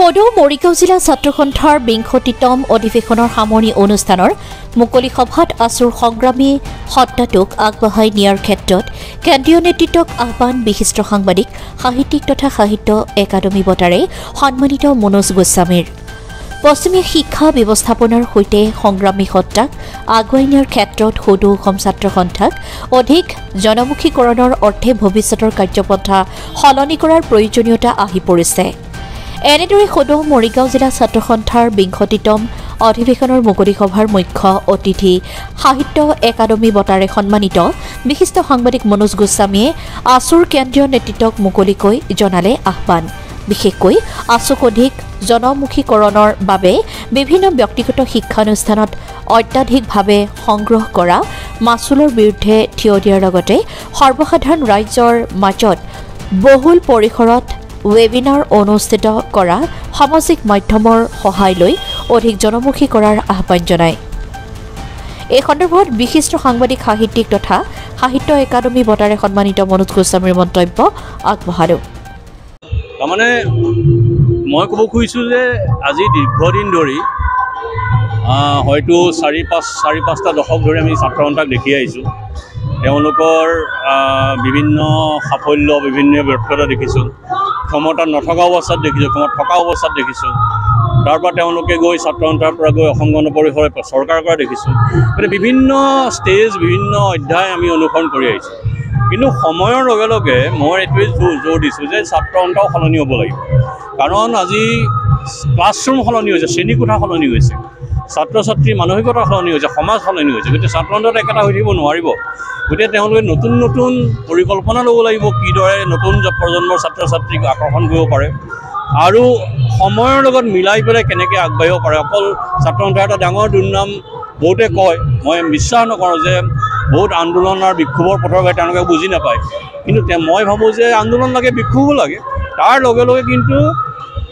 সদৌ মৰিগাঁও জিলা ছাত্ৰ সন্থাৰ ২২তম অধিৱেশনৰ সামৰণি অনুষ্ঠানৰ মুকলি সভাত আছুৰ সংগ্ৰামী সত্তাটোক আগবঢ়াই নিয়াৰ ক্ষেত্ৰত কেন্দ্ৰীয় নেতৃত্বক আহ্বান বিশিষ্ট সাংবাদিক সাহিত্যিক তথা সাহিত্য একাডেমী বঁটাৰে সন্মানিত মনোজ গোস্বামীৰ। পশ্চিমীয়া শিক্ষা ব্যৱস্থাপনাৰ সৈতে সংগ্ৰামী সত্তাক আগুৱাই নিয়াৰ ক্ষেত্ৰত সদৌ অসম ছাত্ৰ সন্থাক অধিক জনমুখীকৰণৰ অৰ্থে ভৱিষ্যতৰ কাৰ্যপন্থা সলনি কৰাৰ প্ৰয়োজনীয়তা আহি পৰিছে। এনেদৰে সদৌ মৰিগাঁও জিলা ছাত্ৰ সন্থাৰ ২২তম অধিৱেশনৰ মুকলি সভাৰ মুখ্য অতিথি সাহিত্য একাডেমী বঁটাৰে সন্মানিত বিশিষ্ট সাংবাদিক মনোজ গোস্বামীয়ে আছুৰ কেন্দ্ৰীয় নেতৃত্বক মুকলিকৈ জনালে আহ্বান। বিশেষকৈ আছুক অধিক জনমুখীকৰণৰ বাবে বিভিন্ন ব্যক্তিগত শিক্ষানুষ্ঠানত অত্যাধিকভাৱে সংগ্ৰহ কৰা মাচুলৰ বিৰুদ্ধে থিয় দিয়াৰ লগতে সৰ্বসাধাৰণ ৰাইজৰ মাজত বহুল পৰিসৰত ৱেবিনাৰ অনুষ্ঠিত কৰা সামাজিক মাধ্যমৰ সহায় লৈ অধিক জনমুখী কৰাৰ আহ্বান জনায়। এই সন্দৰ্ভত বিশিষ্ট সাংবাদিক সাহিত্যিক তথা সাহিত্য একাডেমী বঁটাৰে সন্মানিত মনোজ গোস্বামীৰ মন্তব্য আগবঢ়ালোঁ। তাৰমানে মই ক'ব খুজিছোঁ যে আজি দীৰ্ঘদিন ধৰি হয়তো চাৰি পাঁচটা দশক ধৰি আমি ছাত্ৰ সন্থাক দেখি আহিছোঁ। তেওঁলোকৰ বিভিন্ন সাফল্য বিভিন্ন ব্যৰ্থতা দেখিছোঁ। ক্ষমতাত নথকা অৱস্থাত দেখিছোঁ, ক্ষমতাত থকা অৱস্থাত দেখিছোঁ। তাৰপৰা তেওঁলোকে গৈ ছাত্ৰ সন্থাৰ পৰা গৈ অসম গণ পৰিষদে চৰকাৰ কৰা দেখিছোঁ। গতিকে বিভিন্ন ষ্টেজ বিভিন্ন অধ্যায় আমি অনুসৰণ কৰি আহিছোঁ। কিন্তু সময়ৰ লগে লগে মই এইটোৱে জোৰ দিছোঁ যে ছাত্ৰ সন্থাও সলনি হ'ব লাগিব। কাৰণ আজি ক্লাছৰুম সলনি হৈছে, শ্ৰেণীকোঠা সলনি হৈছে, ছাত্ৰ ছাত্ৰীৰ মানসিকতা সলনি হৈছে, সমাজ সলনি হৈছে। গতিকে ছাত্ৰ সন্থাত একেটা হৈ থাকিব নোৱাৰিব। গতিকে তেওঁলোকে নতুন নতুন পৰিকল্পনা ল'ব লাগিব, কিদৰে নতুন প্ৰজন্মৰ ছাত্ৰ ছাত্ৰীক আকৰ্ষণ কৰিব পাৰে আৰু সময়ৰ লগত মিলাই পেলাই কেনেকৈ আগবাঢ়িব পাৰে। অকল ছাত্ৰ সন্থাৰ এটা ডাঙৰ দুৰ্নাম বহুতে কয়, মই বিশ্বাস নকৰোঁ যে বহুত আন্দোলন আৰু বিক্ষোভৰ পথৰ বাবে তেওঁলোকে বুজি নাপায়। কিন্তু মই ভাবোঁ যে আন্দোলন লাগে, বিক্ষোভো লাগে। তাৰ লগে লগে কিন্তু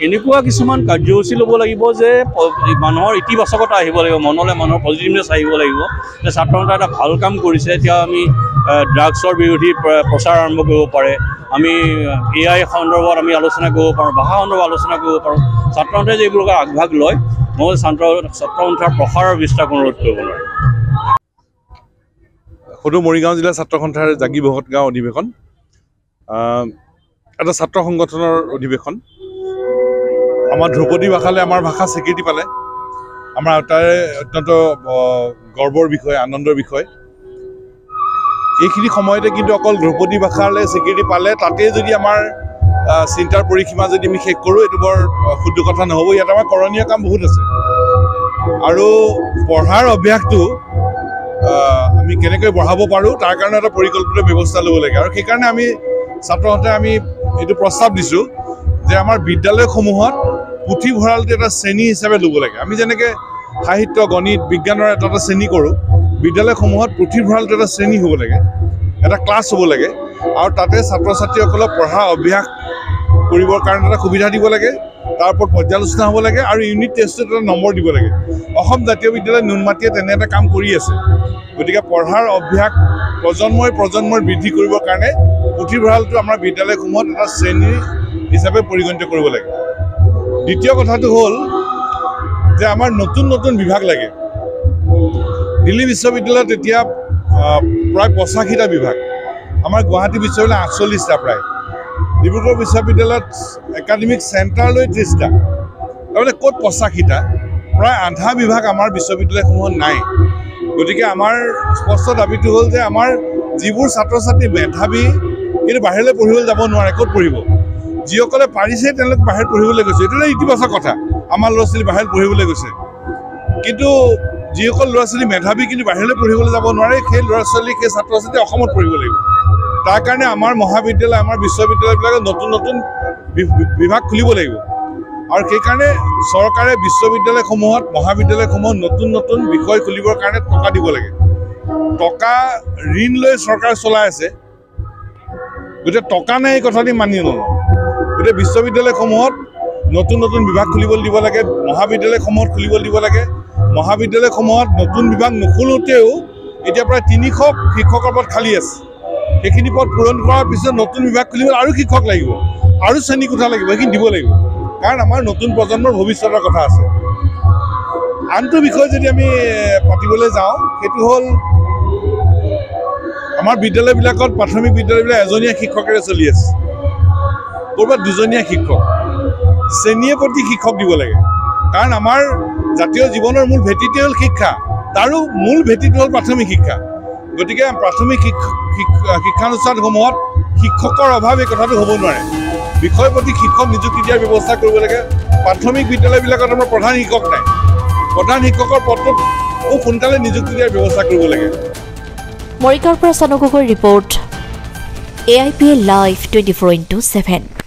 এনেকুৱা কিছুমান কাৰ্যসূচী ল'ব লাগিব যে মানুহৰ ইতিবাচকতা আহিব লাগিব, মনলৈ মানুহৰ পজিটিভনেছ আহিব লাগিব যে ছাত্ৰ সন্থাই এটা ভাল কাম কৰিছে। এতিয়া আমি ড্ৰাগছৰ বিৰোধী প্ৰচাৰ আৰম্ভ কৰিব পাৰে, আমি AI সন্দৰ্ভত আমি আলোচনা কৰিব পাৰোঁ, ভাষা সন্দৰ্ভত আলোচনা কৰিব পাৰোঁ। ছাত্ৰ সন্থাই যে এইবোৰৰ আগভাগ লয়, মই ছাত্ৰ সন্থাৰ প্ৰসাৰ আৰু বিস্তাৰ অনুৰোধ কৰিব নোৱাৰোঁ। সদৌ মৰিগাঁও জিলা ছাত্ৰ সন্থাৰ জাগি বহত গাঁও অধিৱেশন এটা ছাত্ৰ সংগঠনৰ অধিৱেশন। আমাৰ ধ্ৰুপদী ভাষালৈ আমাৰ ভাষা স্বীকৃতি পালে, আমাৰ তাৰে অত্যন্ত গৰ্বৰ বিষয়, আনন্দৰ বিষয়। এইখিনি সময়তে কিন্তু অকল ধ্ৰুপদী ভাষালৈ স্বীকৃতি পালে তাতেই যদি আমাৰ চিন্তাৰ পৰিসীমা যদি আমি শেষ কৰোঁ, এইটো বৰ শুদ্ধ কথা নহ'ব। ইয়াত আমাৰ কৰণীয় কাম বহুত আছে আৰু পঢ়াৰ অভ্যাসটো আমি কেনেকৈ বঢ়াব পাৰোঁ তাৰ কাৰণে এটা পৰিকল্পিত ব্যৱস্থা ল'ব লাগে। আৰু সেইকাৰণে আমি ছাত্ৰ সন্থাই আমি এইটো প্ৰস্তাৱ দিছোঁ যে আমাৰ বিদ্যালয়সমূহত পুথিভঁৰালটো এটা শ্ৰেণী হিচাপে ল'ব লাগে। আমি যেনেকৈ সাহিত্য, গণিত, বিজ্ঞানৰ এটা শ্ৰেণী কৰোঁ, বিদ্যালয়সমূহত পুথিভঁৰালটো এটা শ্ৰেণী হ'ব লাগে, এটা ক্লাছ হ'ব লাগে। আৰু তাতে ছাত্ৰ ছাত্ৰীসকলক পঢ়া অভ্যাস কৰিবৰ কাৰণে এটা সুবিধা দিব লাগে, তাৰ ওপৰত পৰ্যালোচনা হ'ব লাগে আৰু ইউনিট টেষ্টত এটা নম্বৰ দিব লাগে। অসম জাতীয় বিদ্যালয় নুনমাটিয়ে তেনে এটা কাম কৰি আছে। গতিকে পঢ়াৰ অভ্যাস প্ৰজন্মৰ বৃদ্ধি কৰিবৰ কাৰণে পুথিভঁৰালটো আমাৰ বিদ্যালয়সমূহত এটা শ্ৰেণী হিচাপে পৰিগণিত কৰিব লাগে। দ্বিতীয় কথাটো হ'ল যে আমাৰ নতুন নতুন বিভাগ লাগে। দিল্লী বিশ্ববিদ্যালয়ত এতিয়া প্ৰায় ৮৫টা বিভাগ, আমাৰ গুৱাহাটী বিশ্ববিদ্যালয় ৪৮টা প্ৰায়, ডিব্ৰুগড় বিশ্ববিদ্যালয়ত একাডেমিক চেণ্টাৰলৈ ৩০টা। তাৰমানে ক'ত ৮৫টা, প্ৰায় আধা বিভাগ আমাৰ বিশ্ববিদ্যালয়সমূহত নাই। গতিকে আমাৰ স্পষ্ট দাবীটো হ'ল যে আমাৰ যিবোৰ ছাত্ৰ ছাত্ৰী মেধাৱী কিন্তু বাহিৰলৈ পঢ়িবলৈ যাব নোৱাৰে, ক'ত পঢ়িব? যিসকলে পাৰিছে তেওঁলোকে বাহিৰত পঢ়িবলৈ গৈছে, এইটো ইতিবাচক কথা। আমাৰ ল'ৰা ছোৱালী বাহিৰত পঢ়িবলৈ গৈছে। কিন্তু যিসকল ল'ৰা ছোৱালী মেধাৱী কিন্তু বাহিৰলৈ পঢ়িবলৈ যাব নোৱাৰে, সেই ল'ৰা ছোৱালী সেই ছাত্ৰ ছাত্ৰী অসমত পঢ়িব লাগিব। তাৰ কাৰণে আমাৰ মহাবিদ্যালয়, আমাৰ বিশ্ববিদ্যালয়বিলাকত নতুন নতুন বিভাগ খুলিব লাগিব। আৰু সেইকাৰণে চৰকাৰে বিশ্ববিদ্যালয়সমূহত, মহাবিদ্যালয়সমূহত নতুন নতুন বিষয় খুলিবৰ কাৰণে টকা দিব লাগে। টকা ঋণ লৈ চৰকাৰে চলাই আছে, গতিকে টকা নাই এই কথাটি মানি নলওঁ। গতিকে বিশ্ববিদ্যালয়সমূহত নতুন নতুন বিভাগ খুলিবলৈ দিব লাগে, মহাবিদ্যালয়সমূহত খুলিবলৈ দিব লাগে। মহাবিদ্যালয়সমূহত নতুন বিভাগ নুখুলোতেও এতিয়া প্ৰায় ৩০০ শিক্ষকৰ পদ খালী আছে। সেইখিনি পদ পূৰণ কৰাৰ পিছত নতুন বিভাগ খুলিবলৈ আৰু শিক্ষক লাগিব, আৰু শ্ৰেণীকোঠা লাগিব, সেইখিনি দিব লাগিব। কাৰণ আমাৰ নতুন প্ৰজন্মৰ ভৱিষ্যতৰ কথা আছে। আনটো বিষয় যদি আমি পাতিবলৈ যাওঁ, সেইটো হ'ল আমাৰ বিদ্যালয়বিলাকত, প্ৰাথমিক বিদ্যালয়বিলাক এজনীয়া শিক্ষকেৰে চলি আছে, ক'ৰবাত দুজনীয়া শিক্ষক। শ্ৰেণীয়ে প্ৰতি শিক্ষক দিব লাগে, কাৰণ আমাৰ জাতীয় জীৱনৰ মূল ভেটিটো হ'ল শিক্ষা, তাৰো মূল ভেটিটো হ'ল প্ৰাথমিক শিক্ষা। গতিকে প্ৰাথমিক শিক্ষানুষ্ঠানসমূহত শিক্ষকৰ অভাৱ এই কথাটো হ'ব নোৱাৰে। বিষয়প্ৰতি শিক্ষক নিযুক্তি দিয়াৰ ব্যৱস্থা কৰিব লাগে। প্ৰাথমিক বিদ্যালয়বিলাকত আমাৰ প্ৰধান শিক্ষক নাই, প্ৰধান শিক্ষকৰ পদটোত খুব সোনকালে নিযুক্তি দিয়াৰ ব্যৱস্থা কৰিব লাগে। মৰিগাঁৱৰ পৰা চানু গগৈৰ ৰিপৰ্ট, AIPL Live 24/7।